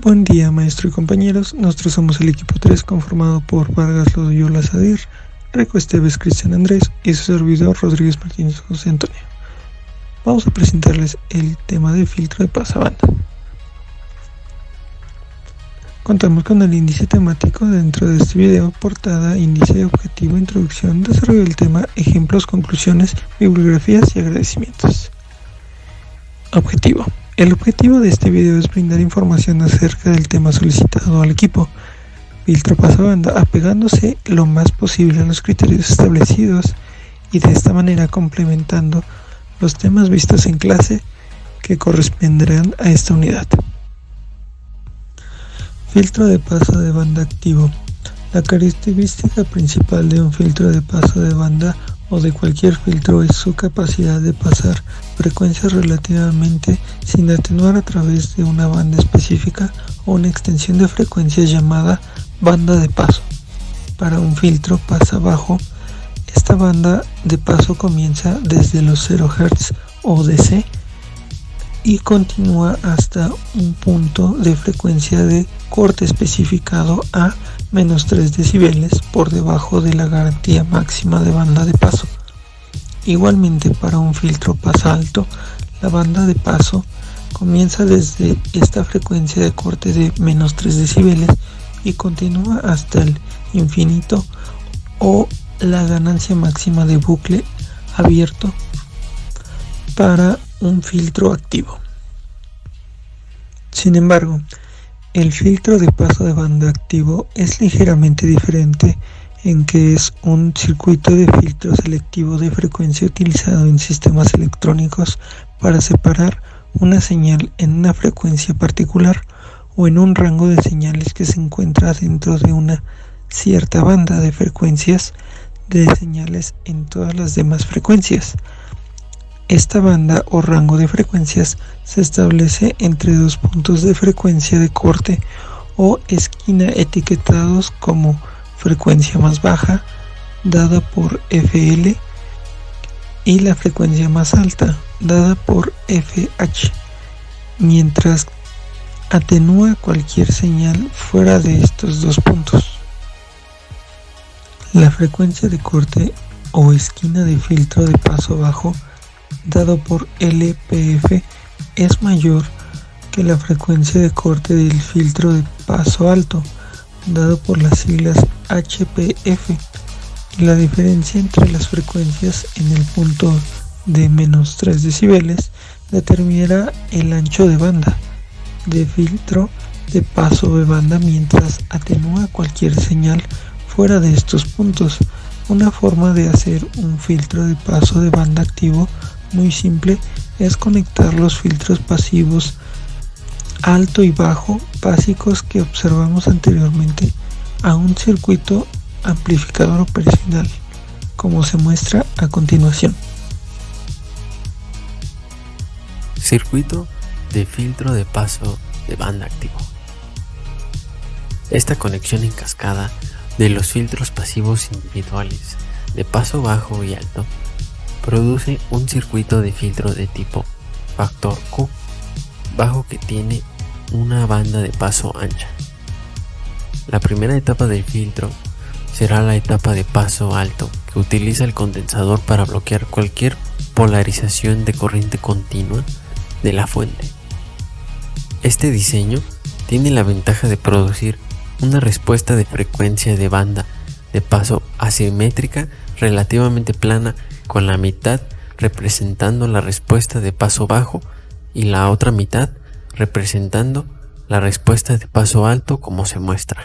Buen día, maestro y compañeros. Nosotros somos el equipo 3 conformado por Vargas Loyola Sadir, Reco Esteves Cristian Andrés y su servidor Rodríguez Martínez José Antonio. Vamos a presentarles el tema de filtro de pasabanda. Contamos con el índice temático dentro de este video, portada, índice, objetivo, introducción, desarrollo del tema, ejemplos, conclusiones, bibliografías y agradecimientos. Objetivo. El objetivo de este video es brindar información acerca del tema solicitado al equipo filtro pasabanda, apegándose lo más posible a los criterios establecidos y de esta manera complementando los temas vistos en clase que corresponderán a esta unidad. Filtro de paso de banda activo. La característica principal de un filtro de paso de banda o de cualquier filtro es su capacidad de pasar frecuencias relativamente sin atenuar a través de una banda específica o una extensión de frecuencias llamada banda de paso. Para un filtro pasa bajo, esta banda de paso comienza desde los 0 Hz o DC y continúa hasta un punto de frecuencia de corte especificado a -3 decibeles por debajo de la garantía máxima de banda de paso. Igualmente, para un filtro pasa alto, la banda de paso comienza desde esta frecuencia de corte de -3 decibeles y continúa hasta el infinito o la ganancia máxima de bucle abierto para un filtro activo. Sin embargo, el filtro de paso de banda activo es ligeramente diferente en que es un circuito de filtro selectivo de frecuencia utilizado en sistemas electrónicos para separar una señal en una frecuencia particular o en un rango de señales que se encuentra dentro de una cierta banda de frecuencias de señales en todas las demás frecuencias. Esta banda o rango de frecuencias se establece entre dos puntos de frecuencia de corte o esquina etiquetados como frecuencia más baja, dada por FL, y la frecuencia más alta, dada por FH, mientras atenúa cualquier señal fuera de estos dos puntos. La frecuencia de corte o esquina de filtro de paso bajo dado por LPF es mayor que la frecuencia de corte del filtro de paso alto dado por las siglas HPF. La diferencia entre las frecuencias en el punto de -3 decibeles determinará el ancho de banda de filtro de paso de banda mientras atenúa cualquier señal fuera de estos puntos. Una forma de hacer un filtro de paso de banda activo muy simple es conectar los filtros pasivos alto y bajo básicos que observamos anteriormente a un circuito amplificador operacional, como se muestra a continuación. Circuito de filtro de paso de banda activo. Esta conexión en cascada de los filtros pasivos individuales de paso bajo y alto produce un circuito de filtro de tipo factor Q bajo que tiene una banda de paso ancha. La primera etapa del filtro será la etapa de paso alto, que utiliza el condensador para bloquear cualquier polarización de corriente continua de la fuente. Este diseño tiene la ventaja de producir una respuesta de frecuencia de banda de paso asimétrica relativamente plana, con la mitad representando la respuesta de paso bajo y la otra mitad representando la respuesta de paso alto, como se muestra.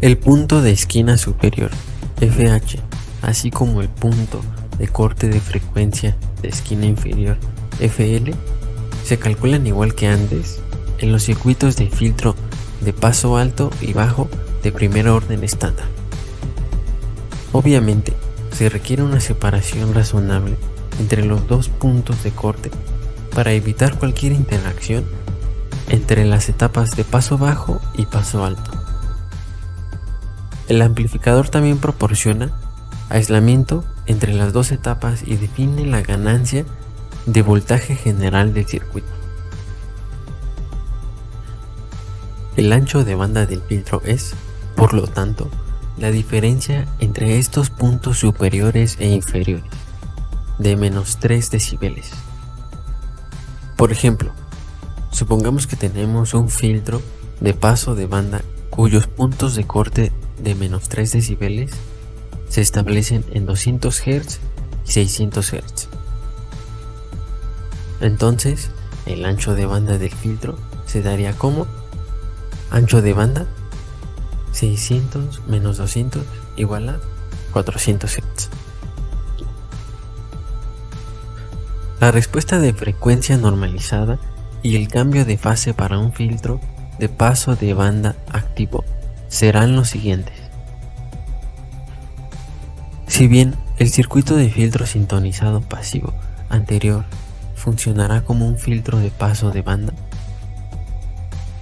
El punto de esquina superior, FH, así como el punto de corte de frecuencia de esquina inferior, FL, se calculan igual que antes en los circuitos de filtro de paso alto y bajo de primer orden estándar. Obviamente, se requiere una separación razonable entre los dos puntos de corte para evitar cualquier interacción entre las etapas de paso bajo y paso alto. El amplificador también proporciona aislamiento entre las dos etapas y define la ganancia de voltaje general del circuito. El ancho de banda del filtro es, por lo tanto, la diferencia entre estos puntos superiores e inferiores, de menos 3 decibeles. Por ejemplo, supongamos que tenemos un filtro de paso de banda cuyos puntos de corte de menos 3 decibeles se establecen en 200 Hz y 600 Hz. Entonces, el ancho de banda del filtro se daría como ancho de banda 600 menos 200 igual a 400 Hz. La respuesta de frecuencia normalizada y el cambio de fase para un filtro de paso de banda activo serán los siguientes. Si bien el circuito de filtro sintonizado pasivo anterior funcionará como un filtro de paso de banda,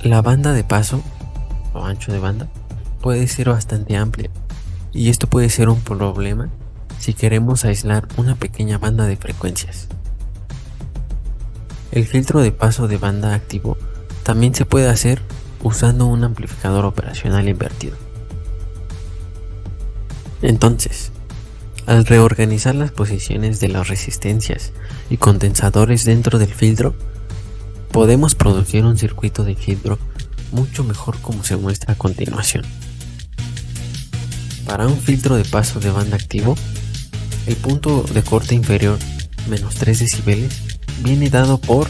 la banda de paso o ancho de banda puede ser bastante amplia, y esto puede ser un problema si queremos aislar una pequeña banda de frecuencias. El filtro de paso de banda activo también se puede hacer usando un amplificador operacional invertido. Entonces, al reorganizar las posiciones de las resistencias y condensadores dentro del filtro, podemos producir un circuito de filtro mucho mejor, como se muestra a continuación. Para un filtro de paso de banda activo, el punto de corte inferior menos 3 decibeles viene dado por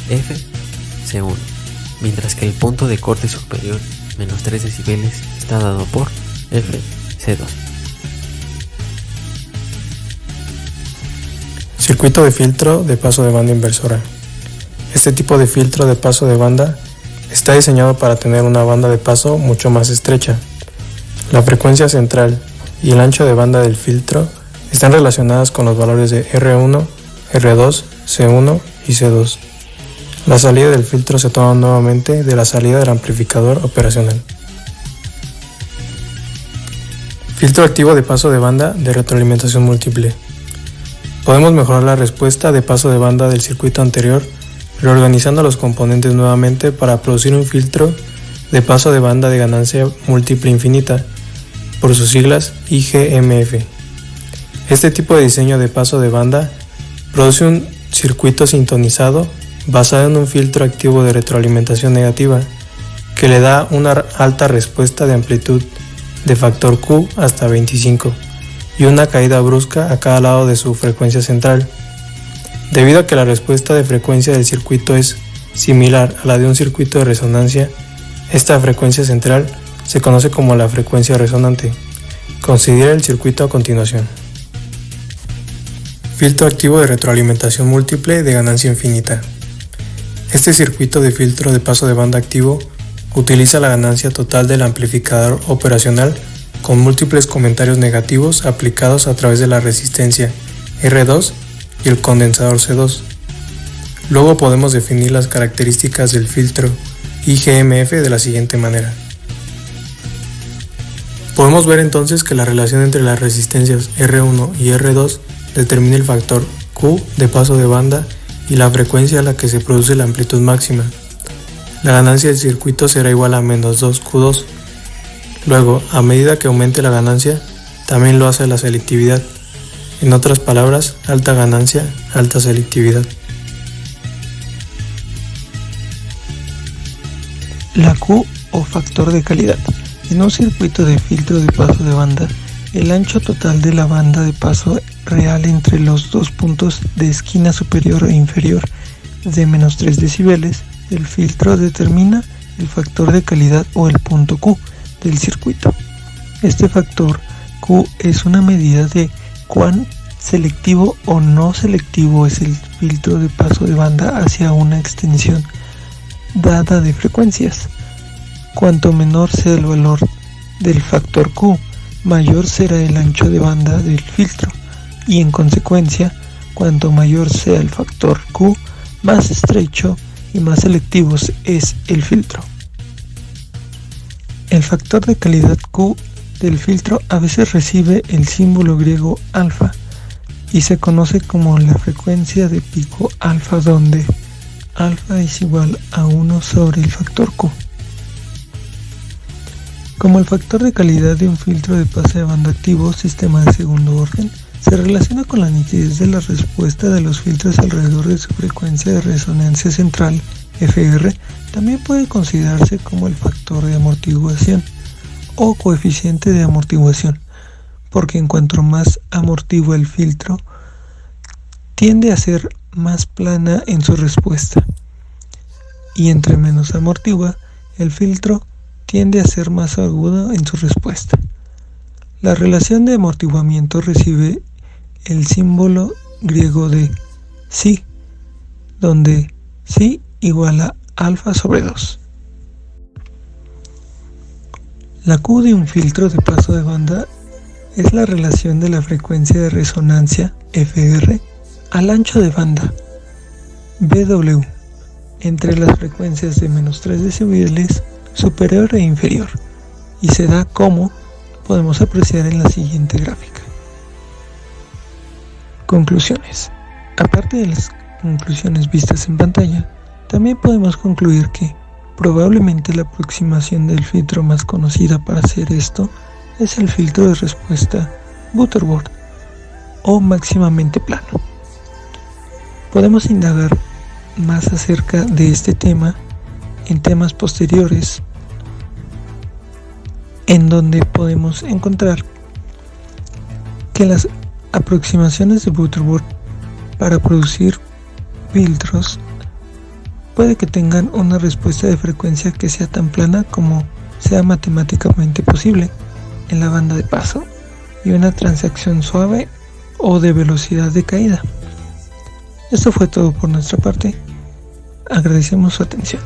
FC1, mientras que el punto de corte superior menos 3 decibeles está dado por FC2. Circuito de filtro de paso de banda inversora. Este tipo de filtro de paso de banda está diseñado para tener una banda de paso mucho más estrecha. La frecuencia central y el ancho de banda del filtro están relacionadas con los valores de R1, R2, C1 y C2. La salida del filtro se toma nuevamente de la salida del amplificador operacional. Filtro activo de paso de banda de retroalimentación múltiple. Podemos mejorar la respuesta de paso de banda del circuito anterior reorganizando los componentes nuevamente para producir un filtro de paso de banda de ganancia múltiple infinita, por sus siglas IGMF. Este tipo de diseño de paso de banda produce un circuito sintonizado basado en un filtro activo de retroalimentación negativa que le da una alta respuesta de amplitud de factor Q hasta 25 y una caída brusca a cada lado de su frecuencia central. Debido a que la respuesta de frecuencia del circuito es similar a la de un circuito de resonancia, esta frecuencia central se conoce como la frecuencia resonante. Considera el circuito a continuación. Filtro activo de retroalimentación múltiple de ganancia infinita. Este circuito de filtro de paso de banda activo utiliza la ganancia total del amplificador operacional con múltiples comentarios negativos aplicados a través de la resistencia R2 y el condensador C2. Luego podemos definir las características del filtro IGMF de la siguiente manera. Podemos ver entonces que la relación entre las resistencias R1 y R2 determina el factor Q de paso de banda y la frecuencia a la que se produce la amplitud máxima. La ganancia del circuito será igual a menos 2Q2. Luego, a medida que aumente la ganancia, también lo hace la selectividad. En otras palabras, alta ganancia, alta selectividad. La Q o factor de calidad. En un circuito de filtro de paso de banda, el ancho total de la banda de paso real entre los dos puntos de esquina superior e inferior de menos 3 decibeles del filtro determina el factor de calidad o el punto Q del circuito. Este factor Q es una medida de cuán selectivo o no selectivo es el filtro de paso de banda hacia una extensión dada de frecuencias. Cuanto menor sea el valor del factor Q, mayor será el ancho de banda del filtro y en consecuencia, cuanto mayor sea el factor Q, más estrecho y más selectivo es el filtro. El factor de calidad Q del filtro a veces recibe el símbolo griego alfa y se conoce como la frecuencia de pico alfa, donde alfa es igual a 1 sobre el factor Q. Como el factor de calidad de un filtro de pase de banda activo sistema de segundo orden se relaciona con la nitidez de la respuesta de los filtros alrededor de su frecuencia de resonancia central, FR, también puede considerarse como el factor de amortiguación o coeficiente de amortiguación, porque en cuanto más amortigua el filtro, tiende a ser más plana en su respuesta, y entre menos amortigua, el filtro tiende a ser más agudo en su respuesta. La relación de amortiguamiento recibe el símbolo griego de psi, donde psi iguala alfa sobre 2. La Q de un filtro de paso de banda es la relación de la frecuencia de resonancia FR al ancho de banda BW entre las frecuencias de menos 3 decibeles superior e inferior, y se da como podemos apreciar en la siguiente gráfica. Conclusiones. Aparte de las conclusiones vistas en pantalla, también podemos concluir que probablemente la aproximación del filtro más conocida para hacer esto es el filtro de respuesta Butterworth o máximamente plano. Podemos indagar más acerca de este tema en temas posteriores, en donde podemos encontrar que las aproximaciones de Butterworth para producir filtros puede que tengan una respuesta de frecuencia que sea tan plana como sea matemáticamente posible en la banda de paso y una transacción suave o de velocidad de caída. Esto fue todo por nuestra parte. Agradecemos su atención.